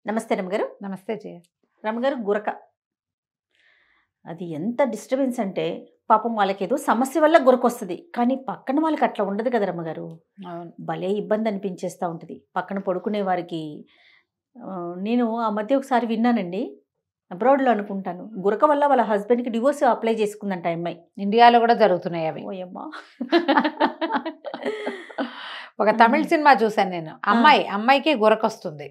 నమస్తే రమగారు. నమస్తే జయ. రమగారు, గురక అది ఎంత డిస్టర్బెన్స్ అంటే పాపం వాళ్ళకేదో సమస్య వల్ల గురకొస్తుంది, కానీ పక్కన వాళ్ళకి అట్లా ఉండదు కదా రమ్మగారు. అవును. భలే ఇబ్బంది అనిపించేస్తూ ఉంటుంది పక్కన పడుకునే వారికి. నేను ఆ మధ్య ఒకసారి విన్నానండి, అబ్రాడ్లో అనుకుంటాను, గురక వల్ల వాళ్ళ హస్బెండ్కి డివోర్స్ అప్లై చేసుకుందంట ఆ అమ్మాయి. ఇండియాలో కూడా జరుగుతున్నాయి అవి. ఓయమ్మా. ఒక తమిళ సినిమా చూసాను నేను. అమ్మాయికి గురకొస్తుంది,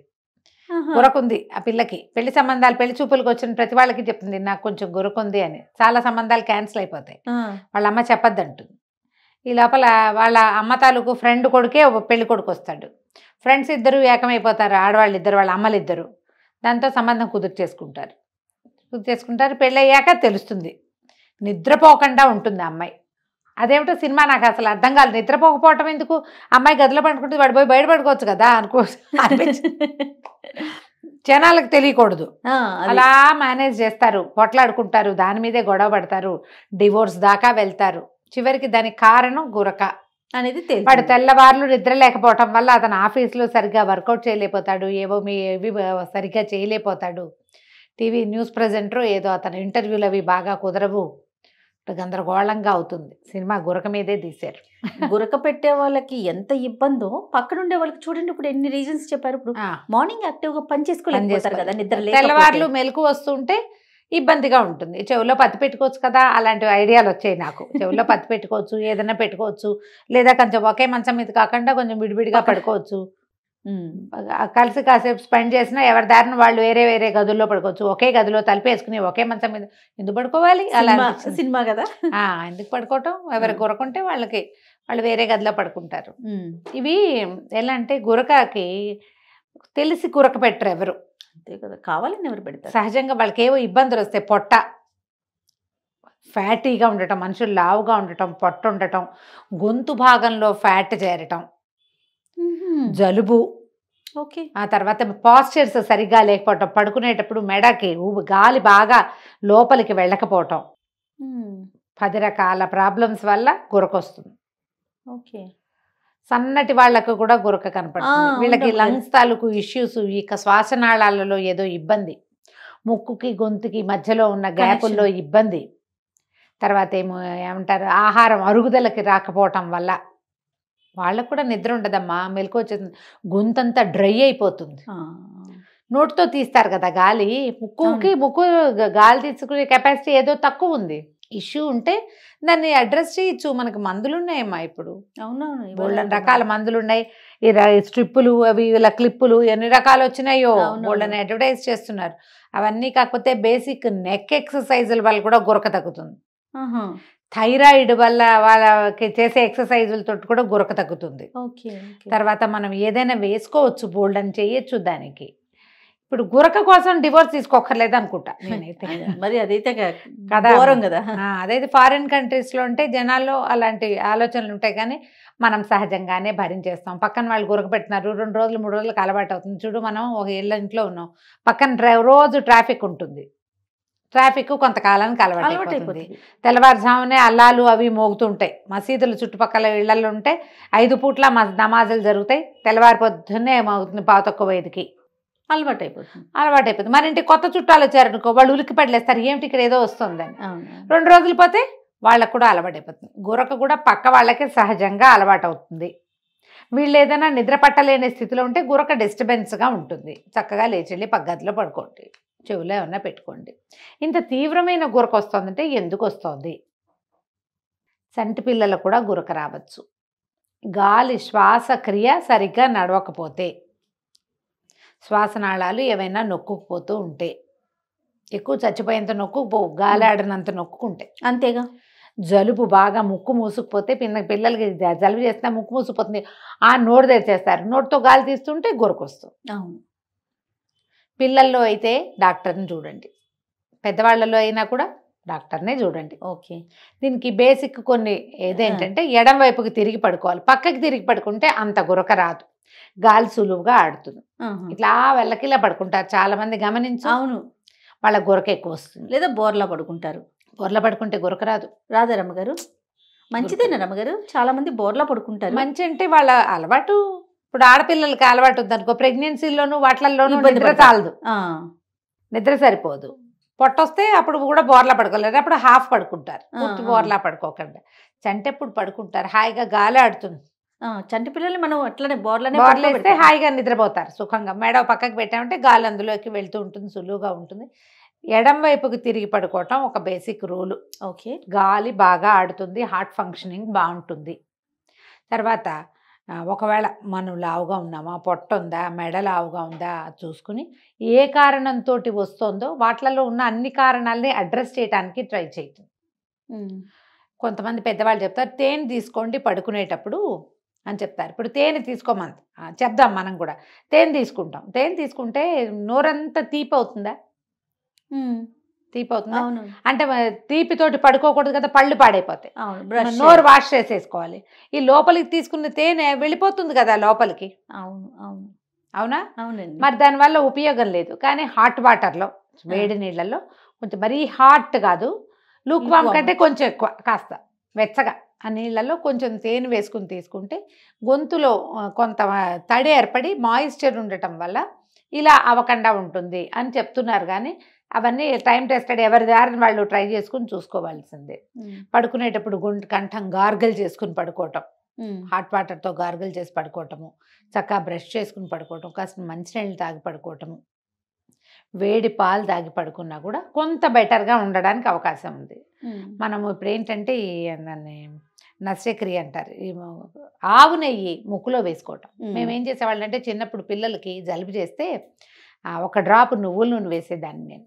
గురకుంది ఆ పిల్లకి. పెళ్లి సంబంధాలు, పెళ్లి చూపులకు వచ్చిన ప్రతి వాళ్ళకి చెప్తుంది నాకు కొంచెం గురకుంది అని. చాలా సంబంధాలు క్యాన్సిల్ అయిపోతాయి, వాళ్ళ అమ్మ చెప్పొద్దంటుంది. ఈ లోపల వాళ్ళ అమ్మ తాలూకు ఫ్రెండ్ కొడుకే పెళ్లి కొడుకు వస్తాడు. ఫ్రెండ్స్ ఇద్దరు ఏకమైపోతారు, ఆడవాళ్ళు ఇద్దరు, వాళ్ళ అమ్మలు ఇద్దరు. దాంతో సంబంధం కుదుర్చేసుకుంటారు. పెళ్ళి అయ్యాక తెలుస్తుంది, నిద్రపోకుండా ఉంటుంది ఆ అమ్మాయి. అదేమిటో సినిమా నాకు అసలు అర్థం కాలేదు. నిద్రపోకపోవటం ఎందుకు? అమ్మాయి గదిలో పడుకుంటే వాడు పోయి బయట పడుకోవచ్చు కదా జనాలకు తెలియకూడదు. అలా మేనేజ్ చేస్తారు, కొట్లాడుకుంటారు, దాని మీదే గొడవ పడతారు, డివోర్స్ దాకా వెళ్తారు. చివరికి దానికి కారణం గురక అనేది వాడు తెల్లవార్లు నిద్ర లేకపోవటం వల్ల అతను ఆఫీస్లో సరిగ్గా వర్కౌట్ చేయలేకపోతాడు, ఏవి సరిగ్గా చేయలేకపోతాడు. టీవీ న్యూస్ ప్రజెంటర్ ఏదో అతను ఇంటర్వ్యూలు అవి బాగా కుదరవు, గందరగోళంగా అవుతుంది. సినిమా గురక మీదే తీశారు. గురక పెట్టే వాళ్ళకి ఎంత ఇబ్బందో పక్కన ఉండే వాళ్ళకి చూడండి. ఇప్పుడు ఎన్ని రీజన్స్ చెప్పారు. ఇప్పుడు మార్నింగ్ యాక్టివ్ గా పని చేసుకోలేకపోతారు కదా, నిద్ర తెల్లవార్లు మెలకు వస్తుంటే ఇబ్బందిగా ఉంటుంది. చెవులో పత్తి పెట్టుకోవచ్చు కదా, అలాంటి ఐడియాలు వచ్చాయి నాకు. చెవులో పత్తి పెట్టుకోవచ్చు, ఏదైనా పెట్టుకోవచ్చు, లేదా కొంచెం ఒకే మంచం మీద కాకుండా కొంచెం విడివిడిగా పడుకోవచ్చు. కలిసి కాసేపు స్పెండ్ చేసినా ఎవరి దారిని వాళ్ళు వేరే వేరే గదుల్లో పడుకోవచ్చు. ఒకే గదిలో తలిపేసుకుని ఒకే మంచం మీద ఎందుకు పడుకోవాలి? అలా సినిమా కదా, ఎందుకు పడుకోవటం? ఎవరు గురకుంటే వాళ్ళు వేరే గదిలో పడుకుంటారు. ఇవి ఎలా అంటే గురకకి తెలిసి గురక పెట్టరు ఎవరు. అంతే కదా, కావాలని ఎవరు పెడతారు? సహజంగా వాళ్ళకి ఏవో ఇబ్బందులు వస్తాయి. పొట్ట ఫ్యాటీగా ఉండటం, మనుషులు లావుగా ఉండటం, పొట్ట ఉండటం, గొంతు భాగంలో ఫ్యాట్ చేరటం, జలుబు, ఓకే, ఆ తర్వాత పాస్చర్స్ సరిగ్గా లేకపోవటం, పడుకునేటప్పుడు మెడకి గాలి బాగా లోపలికి వెళ్ళకపోవటం, 10 రకాల ప్రాబ్లమ్స్ వల్ల గురకొస్తుంది. ఓకే, సన్నటి వాళ్ళకు కూడా గురక కనపడుతుంది. వీళ్ళకి లంగ్స్ తాలూకు ఇష్యూస్, ఇక శ్వాసనాళాలలో ఏదో ఇబ్బంది, ముక్కుకి గొంతుకి మధ్యలో ఉన్న గ్యాపుల్లో ఇబ్బంది, తర్వాత ఏమంటారు ఆహారం అరుగుదలకి రాకపోవటం వల్ల వాళ్ళకు కూడా నిద్ర ఉండదమ్మా, మెలకు వచ్చేస్తుంది, గొంతంతా డ్రై అయిపోతుంది. నోటితో తీస్తారు కదా గాలి, ముక్కు గాలి తీసుకునే కెపాసిటీ ఏదో తక్కువ ఉంది. ఇష్యూ ఉంటే దాన్ని అడ్రస్ చేయొచ్చు. మనకు మందులు ఉన్నాయమ్మా ఇప్పుడు. అవునవును, బోల్డన్ రకాల మందులు ఉన్నాయి. ఈ స్ట్రిప్పులు అవి ఇలా క్లిప్పులు ఎన్ని రకాలు వచ్చినాయో, బోల్డన్ అడ్వర్టైజ్ చేస్తున్నారు. అవన్నీ కాకపోతే బేసిక్ నెక్ ఎక్సర్సైజుల వల్ల కూడా గురక తగ్గుతుంది. థైరాయిడ్ వల్ల వాళ్ళకి చేసే ఎక్సర్సైజులతో కూడా గురక తగ్గుతుంది. తర్వాత మనం ఏదైనా వేసుకోవచ్చు, బోల్డన్ చేయొచ్చు దానికి. ఇప్పుడు గురక కోసం డివోర్స్ తీసుకోకర్లేదు అనుకుంటా నేనైతే. మరి అదైతే కదా, అదైతే ఫారిన్ కంట్రీస్లో ఉంటే జనాల్లో అలాంటి ఆలోచనలు ఉంటాయి, కానీ మనం సహజంగానే భరించేస్తాం. పక్కన వాళ్ళు గురక పెట్టినారు, 2 రోజులు 3 రోజులకు అలవాటు అవుతుంది. చూడు, మనం ఒక ఇళ్ళ ఇంట్లో ఉన్నాం, పక్కన రోజు ట్రాఫిక్ ఉంటుంది. ట్రాఫిక్ కొంతకాలానికి అలవాటు అయిపోతుంది. తెల్లవారుజామునే అల్లాలు అవి మోగుతుంటాయి. మసీదులు చుట్టుపక్కల ఇళ్లలో ఉంటే 5 పూట్ల నమాజులు జరుగుతాయి. తెల్లవారి పొద్దున్నే మోగుతుంది 4:05కి. అలవాటు అయిపోతుంది. మన ఇంటికి కొత్త చుట్టాలు వచ్చారనుకో, వాళ్ళు ఉలికి పడలేస్తారు, ఏమిటి ఇక్కడ ఏదో వస్తుందని. 2 రోజులు పోతే వాళ్ళకు కూడా అలవాటు అయిపోతుంది. గురక కూడా పక్క వాళ్ళకి సహజంగా అలవాటు అవుతుంది. వీళ్ళు ఏదైనా నిద్ర పట్టలేని స్థితిలో ఉంటే గురక డిస్టర్బెన్స్గా ఉంటుంది. చక్కగా లేచెళ్ళి పగ్గదిలో పడుకోండి, చెవులో ఏమన్నా పెట్టుకోండి. ఇంత తీవ్రమైన గురక వస్తుందంటే ఎందుకు వస్తుంది? చంటి పిల్లలకు కూడా గురక రావచ్చు. గాలి శ్వాసక్రియ సరిగ్గా నడవకపోతే, శ్వాసనాళాలు ఏవైనా నొక్కుకుపోతూ ఉంటే, ఎక్కువ చచ్చిపోయేంత నొక్కుకుపోవు, గాలి ఆడినంత నొక్కుంటే. అంతేగా. జలుబు బాగా ముక్కు మూసుకుపోతే, పిల్లలకి జలుబు చేస్తే ముక్కు మూసుకుపోతుంది, ఆ నోరు తెరిచేస్తారు, నోటితో గాలి తీస్తుంటే గురకొస్తుంది. అవును. పిల్లల్లో అయితే డాక్టర్ని చూడండి, పెద్దవాళ్ళలో అయినా కూడా డాక్టర్నే చూడండి. ఓకే, దీనికి బేసిక్ కొన్ని ఏదేంటంటే ఎడం వైపుకి తిరిగి పడుకోవాలి. పక్కకి తిరిగి పడుకుంటే అంత గురక రాదు, గాలి సులువుగా ఆడుతుంది. ఇట్లా వెళ్ళకిలా పడుకుంటారు చాలా మంది, గమనించు. అవును, వాళ్ళ గురక ఎక్కువ వస్తుంది. లేదా బోర్లా పడుకుంటారు. బోర్లా పడుకుంటే గురక రాదా రమ్మగారు? మంచిదేనా రమ్మగారు? చాలా మంది బోర్లా పడుకుంటారు. మంచి అంటే వాళ్ళ అలవాటు ఇప్పుడు ఆడపిల్లలకి అలవాటు ఉంది అనుకో, ప్రెగ్నెన్సీలోను వాటిల్లోనూ ఇబ్బంది నిద్ర పడతారు. చాలదు, నిద్ర సరిపోదు. పొట్టొస్తే అప్పుడు కూడా బోర్లా పడుకోలేరు, అప్పుడు హాఫ్ పడుకుంటారు, పూర్తి బోర్లా పడుకోకుండా. చంటి ఎప్పుడు పడుకుంటారు, హాయిగా గాలి ఆడుతుంది. చంటి పిల్లలు మనం అట్లనే బోర్లనే బోర్లేస్తే హాయిగా నిద్రపోతారు సుఖంగా. మెడ పక్కకి పెట్టామంటే గాలి అందులోకి వెళ్తూ ఉంటుంది, సులువుగా ఉంటుంది. ఎడం వైపుకి తిరిగి పడుకోవటం ఒక బేసిక్ రూలు. ఓకే. గాలి బాగా ఆడుతుంది, హార్ట్ ఫంక్షనింగ్ బాగుంటుంది. తర్వాత ఒకవేళ మనం లావుగా ఉన్నామా, పొట్ట ఉందా, మెడ లావుగా ఉందా చూసుకుని ఏ కారణంతో వస్తుందో వాటిలలో ఉన్న అన్ని కారణాలని అడ్రస్ చేయడానికి ట్రై చేయండి. కొంతమంది పెద్దవాళ్ళు చెప్తారు తేనె తీసుకోండి పడుకునేటప్పుడు అని చెప్తారు. ఇప్పుడు తేనె తీసుకోమని చెప్దాం, మనం కూడా తేనె తీసుకుంటాం. తేనె తీసుకుంటే నోరంతా తీపి అవుతుందా? తీపి అవుతుందా? అంటే తీపితోటి పడుకోకూడదు కదా, పళ్ళు పాడైపోతాయి. నోరు వాష్ చేసేసుకోవాలి. ఈ లోపలికి తీసుకున్న తేనె వెళ్ళిపోతుంది కదా లోపలికి. అవునా? మరి దానివల్ల ఉపయోగం లేదు. కానీ హాట్ వాటర్లో, వేడి నీళ్ళల్లో కొంచెం మరీ హాట్ కాదు, లూక్ వామ్ కంటే కొంచెం ఎక్కువ, కాస్త వెచ్చగా ఆ నీళ్ళల్లో కొంచెం తేనె వేసుకుని తీసుకుంటే గొంతులో కొంత తడి ఏర్పడి మాయిశ్చర్ ఉండటం వల్ల ఇలా అవ్వకుండా ఉంటుంది అని చెప్తున్నారు. కానీ అవన్నీ టైం టెస్టెడ్, ఎవరి దారిని వాళ్ళు ట్రై చేసుకుని చూసుకోవాల్సిందే. పడుకునేటప్పుడు కంఠం గార్గల్ చేసుకుని పడుకోవటం, హాట్ వాటర్తో గార్గల్ చేసి పడుకోవటము, చక్కగా బ్రష్ చేసుకుని పడుకోవటం, కాస్త మంచినీళ్ళు తాగి పడుకోవటము, వేడి పాలు తాగి పడుకున్నా కూడా కొంత బెటర్గా ఉండడానికి అవకాశం ఉంది. మనము ఇప్పుడు ఏంటంటే దాన్ని నస్యక్రియ అంటారు, ఆవు నెయ్యి ముక్కులో వేసుకోవటం. మేమేం చేసేవాళ్ళం అంటే చిన్నప్పుడు పిల్లలకి జలుబు చేస్తే ఒక డ్రాప్ నువ్వుల నూనె వేసేదాన్ని నేను,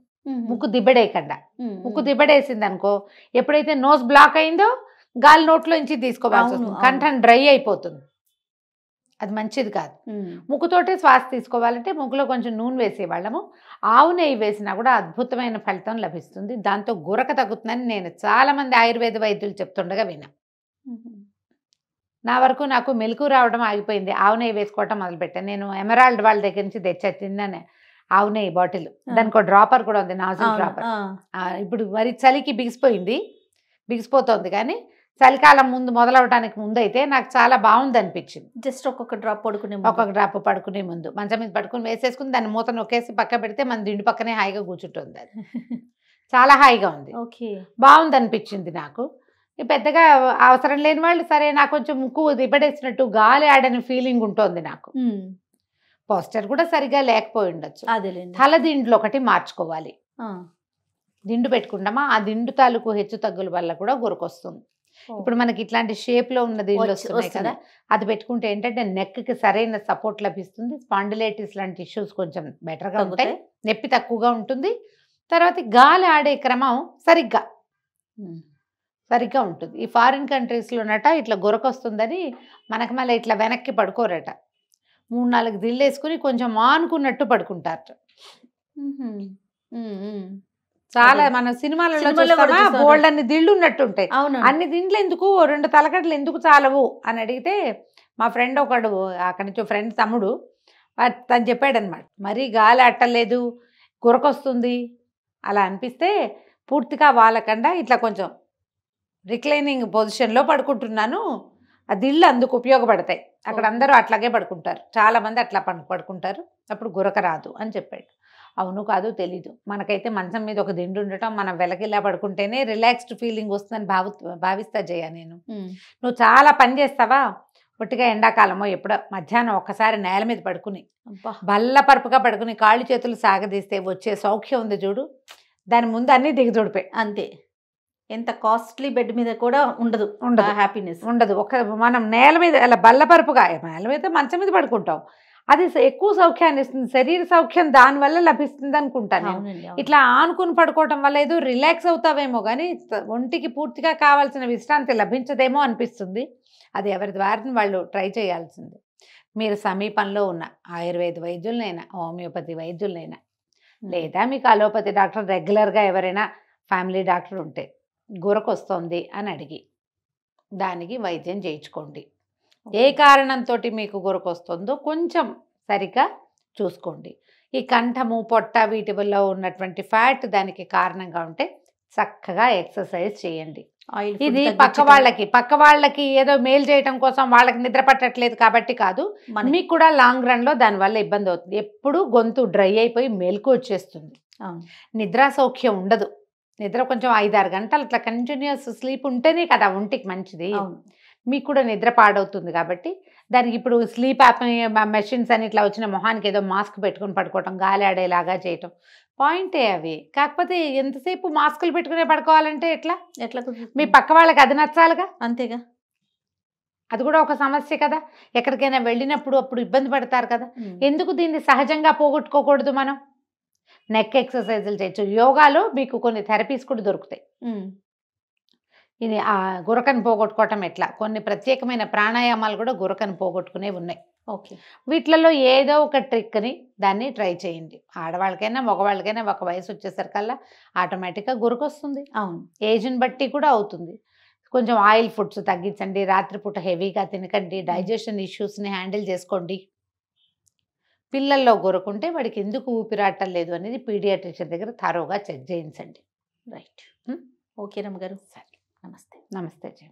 ముక్కు దిబ్బడేయకుండా. ముక్కు దిబ్బడేసింది అనుకో, ఎప్పుడైతే నోస్ బ్లాక్ అయిందో గాలి నోట్లోంచి తీసుకోవాల్సి వస్తుంది, కంఠం డ్రై అయిపోతుంది, అది మంచిది కాదు. ముక్కుతోటే శ్వాస తీసుకోవాలంటే ముక్కులో కొంచెం నూనె వేసేవాళ్ళము. ఆవు నెయ్యి వేసినా కూడా అద్భుతమైన ఫలితం లభిస్తుంది, దాంతో గురక తగ్గుతుందని నేను చాలామంది ఆయుర్వేద వైద్యులు చెప్తుండగా విన్నా. నా వరకు నాకు మెలకు రావడం ఆగిపోయింది, ఆవు నెయ్యి వేసుకోవటం మొదలుపెట్టాను. నేను ఎమరాల్డ్ వాళ్ళ దగ్గర నుంచి తెచ్చా, తిన్నాను ఆవు నెయ్యి బాటిల్, దానికి ఒక డ్రాపర్ కూడా ఉంది, నాజిల్ డ్రాపర్. ఇప్పుడు మరి చలికి బిగిసిపోతుంది, కానీ చలికాలం ముందు మొదలవడానికి ముందు అయితే నాకు చాలా బాగుంది అనిపించింది. జస్ట్ ఒక్కొక్క డ్రాప్ పడుకునే ముందు మంచం మీద పడుకుని వేసేసుకుని దాన్ని మూత నొక్కేసి పక్క పెడితే మన దిండు పక్కనే హాయిగా కూర్చుంటుంది, అది చాలా హాయిగా ఉంది. బాగుంది అనిపించింది నాకు. పెద్దగా అవసరం లేని వాళ్ళు సరే, నాకు కొంచెం ముక్కు దిబ్బడేసినట్టు గాలి ఆడని ఫీలింగ్ ఉంటుంది నాకు, పోస్టర్ కూడా సరిగా లేకపోయి ఉండొచ్చు. తల దిండ్లు ఒకటి మార్చుకోవాలి. దిండు పెట్టుకుంటామా, ఆ దిండు తాలూకు హెచ్చు తగ్గుల వల్ల కూడా గురకొస్తుంది. ఇప్పుడు మనకి ఇట్లాంటి షేప్ లో ఉన్న దిండ్లు వస్తున్నాయి కదా, అది పెట్టుకుంటే ఏంటంటే నెక్ కి సరైన సపోర్ట్ లభిస్తుంది. స్పాండిలైటిస్ లాంటి ఇష్యూస్ కొంచెం బెటర్గా ఉంటాయి, నొప్పి తక్కువగా ఉంటుంది. తర్వాత గాలి ఆడే క్రమం సరిగ్గా ఉంటుంది. ఈ ఫారిన్ కంట్రీస్లోనట ఇట్లా గురకొస్తుందని మనకి మళ్ళీ ఇట్లా వెనక్కి పడుకోరట, 3-4 దిళ్ళు వేసుకుని కొంచెం ఆనుకున్నట్టు పడుకుంటారట. చాలా మన సినిమాలలో బోల్డ్ అన్ని దిళ్ళు ఉన్నట్టు ఉంటాయి. అన్ని దిండ్లు ఎందుకు, 2 తలకట్లు ఎందుకు చాలవు అని అడిగితే మా ఫ్రెండ్ ఒకడు, అక్కడి నుంచి ఫ్రెండ్ తమ్ముడు, తను చెప్పాడనమాట, మరీ గాలి అట్టలేదు గురకొస్తుంది అలా అనిపిస్తే పూర్తిగా వాళ్ళకుండా ఇట్లా కొంచెం రిక్లైనింగ్ పొజిషన్లో పడుకుంటున్నాను, ఆ దిళ్ళు అందుకు ఉపయోగపడతాయి. అక్కడ అందరూ అట్లాగే పడుకుంటారు, చాలామంది అట్లా పడుకుంటారు, అప్పుడు గురక రాదు అని చెప్పాడు. అవును కాదు తెలీదు, మనకైతే మంచం మీద ఒక దిండు ఉండటం, మనం వెలకిలా పడుకుంటేనే రిలాక్స్డ్ ఫీలింగ్ వస్తుందని భావిస్తా జయ. నేను నువ్వు చాలా పని చేస్తావా, ఒట్టిగా ఎండాకాలమో ఎప్పుడో మధ్యాహ్నం ఒక్కసారి నేల మీద పడుకుని బల్ల పరుపుగా పడుకుని కాళ్ళు చేతులు సాగదీస్తే వచ్చే సౌఖ్యం ఉంది చూడు, దాని ముందు అన్నీ దిగజోడిపోయి అంతే. ఎంత కాస్ట్లీ బెడ్ మీద కూడా ఉండదు హ్యాపీనెస్ ఉండదు. మనం నేల మీద అలా బల్లపరుపుగా, నేల మీద మంచం మీద పడుకుంటాం, అది ఎక్కువ సౌఖ్యాన్ని ఇస్తుంది, శరీర సౌఖ్యం దానివల్ల లభిస్తుంది అనుకుంటాను. ఇట్లా ఆనుకుని పడుకోవటం వల్ల ఏదో రిలాక్స్ అవుతావేమో కానీ ఒంటికి పూర్తిగా కావాల్సిన విశ్రాంతి లభించదేమో అనిపిస్తుంది. అది ఎవరి ద్వారా వాళ్ళు ట్రై చేయాల్సింది. మీరు సమీపంలో ఉన్న ఆయుర్వేద వైద్యులనైనా, హోమియోపతి వైద్యులనైనా, లేదా మీకు అలోపతి డాక్టర్ రెగ్యులర్గా ఎవరైనా ఫ్యామిలీ డాక్టర్ ఉంటే గురకొస్తుంది అని అడిగి దానికి వైద్యం చేయించుకోండి. ఏ కారణంతో మీకు గురకొస్తుందో కొంచెం సరిగ్గా చూసుకోండి. ఈ కంఠము పొట్ట వీటి వల్ల ఉన్నటువంటి ఫ్యాట్ దానికి కారణంగా ఉంటే చక్కగా ఎక్సర్సైజ్ చేయండి. ఆయిల్ ఇది పక్క వాళ్ళకి ఏదో మేలు చేయటం కోసం వాళ్ళకి నిద్ర పట్టట్లేదు కాబట్టి కాదు, మీకు కూడా లాంగ్ రన్ లో దానివల్ల ఇబ్బంది అవుతుంది. ఎప్పుడు గొంతు డ్రై అయిపోయి మెలకు వచ్చేస్తుంది, నిద్రా సౌఖ్యం ఉండదు. నిద్ర కొంచెం 5-6 గంటలు అట్లా కంటిన్యూస్ స్లీప్ ఉంటేనే కదా ఒంటికి మంచిది. మీకు కూడా నిద్ర పాడవుతుంది కాబట్టి దానికి ఇప్పుడు స్లీప్ మెషిన్స్ అని ఇట్లా వచ్చిన మొహానికి ఏదో మాస్క్ పెట్టుకుని పడుకోవటం, గాలి ఆడేలాగా చేయటం పాయింటే అవి. కాకపోతే ఎంతసేపు మాస్కులు పెట్టుకునే పడుకోవాలంటే ఎట్లా మీ పక్క వాళ్ళకి అది నచ్చాలిగా, అంతేగా. అది కూడా ఒక సమస్య కదా. ఎక్కడికైనా వెళ్ళినప్పుడు అప్పుడు ఇబ్బంది పడతారు కదా. ఎందుకు దీన్ని సహజంగా పోగొట్టుకోకూడదు? మనం నెక్ ఎక్సర్సైజులు చేయొచ్చు. యోగాలో మీకు కొన్ని థెరపీస్ కూడా దొరుకుతాయి. ఇది ఆ గురకను పోగొట్టుకోవటం ఎట్లా, కొన్ని ప్రత్యేకమైన ప్రాణాయామాలు కూడా గురకను పోగొట్టుకునే ఉన్నాయి. ఓకే, వీటిలలో ఏదో ఒక ట్రిక్ని దాన్ని ట్రై చేయండి. ఆడవాళ్ళకైనా మగవాళ్ళకైనా ఒక వయసు వచ్చేసరికల్లా ఆటోమేటిక్గా గురకొస్తుంది. అవును, ఏజ్ని బట్టి కూడా అవుతుంది. కొంచెం ఆయిల్ ఫుడ్స్ తగ్గించండి, రాత్రిపూట హెవీగా తినకండి, డైజెషన్ ఇష్యూస్ని హ్యాండిల్ చేసుకోండి. పిల్లల్లో గురకుంటే వాడికి ఎందుకు ఊపిరాటం లేదు అనేది పీడియాట్రిషియన్ దగ్గర థరోగా చెక్ చేయించండి. రైట్. ఓకే రమ్మ గారు, సరే, నమస్తే. నమస్తే జయ.